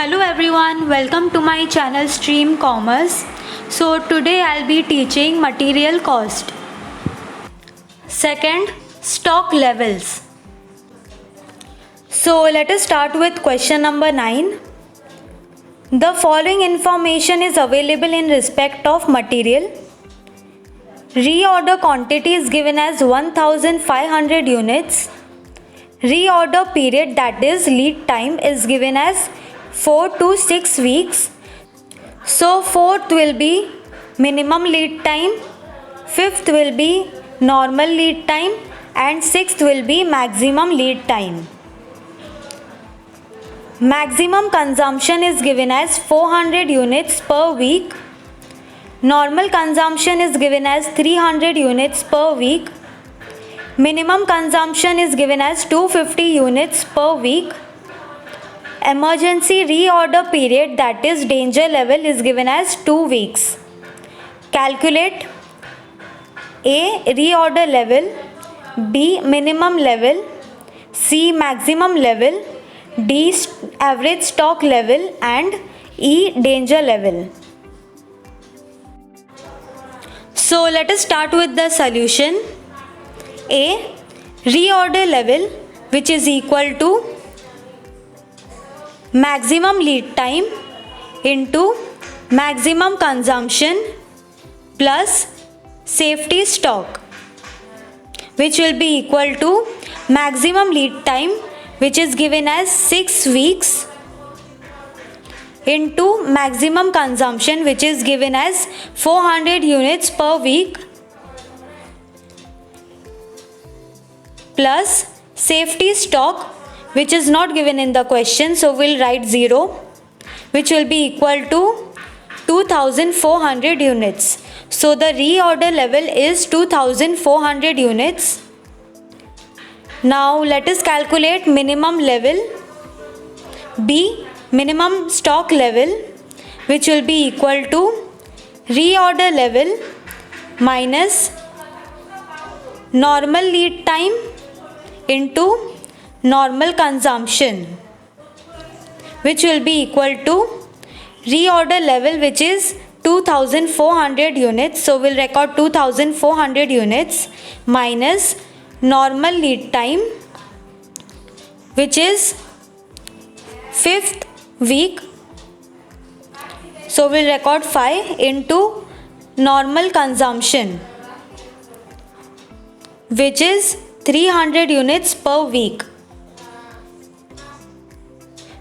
Hello everyone, welcome to my channel Stream Commerce. So today I'll be teaching material cost. Second, stock levels. So let us start with question number 9. The following information is available in respect of material. Reorder quantity is given as 1500 units. Reorder period, that is lead time, is given as 4 to 6 weeks. So fourth will be minimum lead time, fifth will be normal lead time, and sixth will be maximum lead time. Maximum consumption is given as 400 units per week. Normal consumption is given as 300 units per week. Minimum consumption is given as 250 units per week. Emergency reorder period, that is danger level, is given as 2 weeks. Calculate A. Reorder level, B. Minimum level, C. Maximum level, D. Average stock level, and E. Danger level. So let us start with the solution. A. Reorder level, which is equal to maximum lead time into maximum consumption plus safety stock, which will be equal to maximum lead time, which is given as 6 weeks, into maximum consumption, which is given as 400 units per week, plus safety stock, which is not given in the question, so we'll write 0, which will be equal to 2400 units. So the reorder level is 2400 units. Now let us calculate minimum level, B. Minimum stock level, which will be equal to reorder level minus normal lead time into normal consumption, which will be equal to reorder level, which is 2400 units. So we'll record 2400 units minus normal lead time, which is 5th week. So we'll record 5 into normal consumption, which is 300 units per week,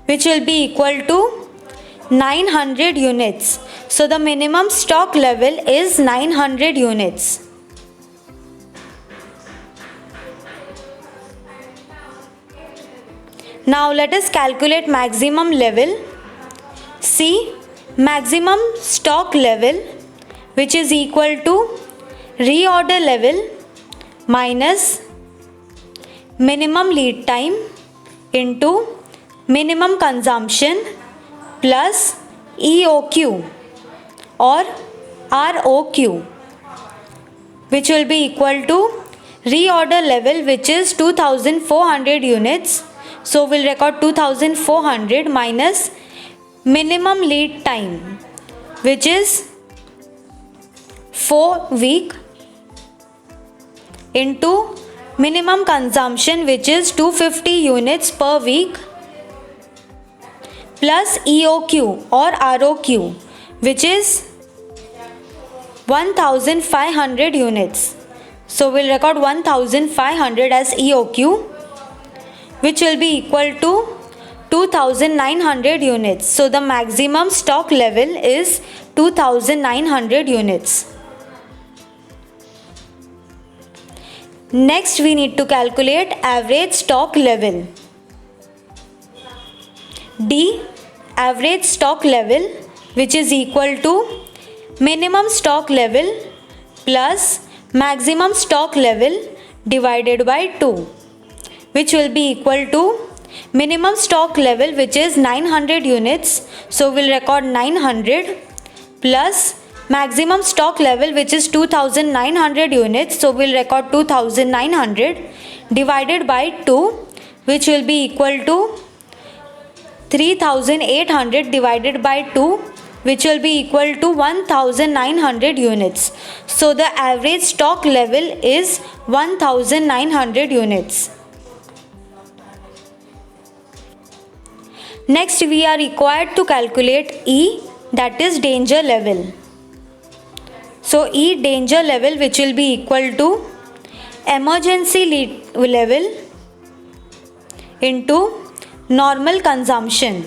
which will be equal to 900 units. So the minimum stock level is 900 units. Now let us calculate maximum level. C. Maximum stock level, which is equal to reorder level minus minimum lead time into minimum consumption plus EOQ or ROQ, which will be equal to reorder level, which is 2400 units. So we'll record 2400 minus minimum lead time, which is 4 week, into minimum consumption, which is 250 units per week, plus EOQ or ROQ, which is 1500 units. So we'll record 1500 as EOQ, which will be equal to 2900 units. So the maximum stock level is 2900 units. Next we need to calculate average stock level. D. Average stock level, which is equal to minimum stock level plus maximum stock level divided by 2, which will be equal to minimum stock level, which is 900 units. So we'll record 900 plus maximum stock level, which is 2900 units. So we'll record 2900 divided by 2, which will be equal to 3800 divided by 2, which will be equal to 1900 units. So the average stock level is 1900 units. Next, we are required to calculate E, that is danger level. So E danger level, which will be equal to emergency level into normal consumption,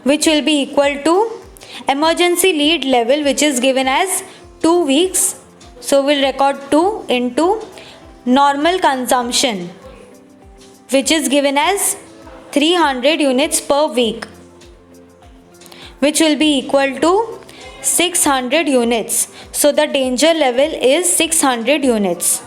which will be equal to emergency lead level, which is given as 2 weeks. So we'll record 2 into normal consumption, which is given as 300 units per week, which will be equal to 600 units. So the danger level is 600 units.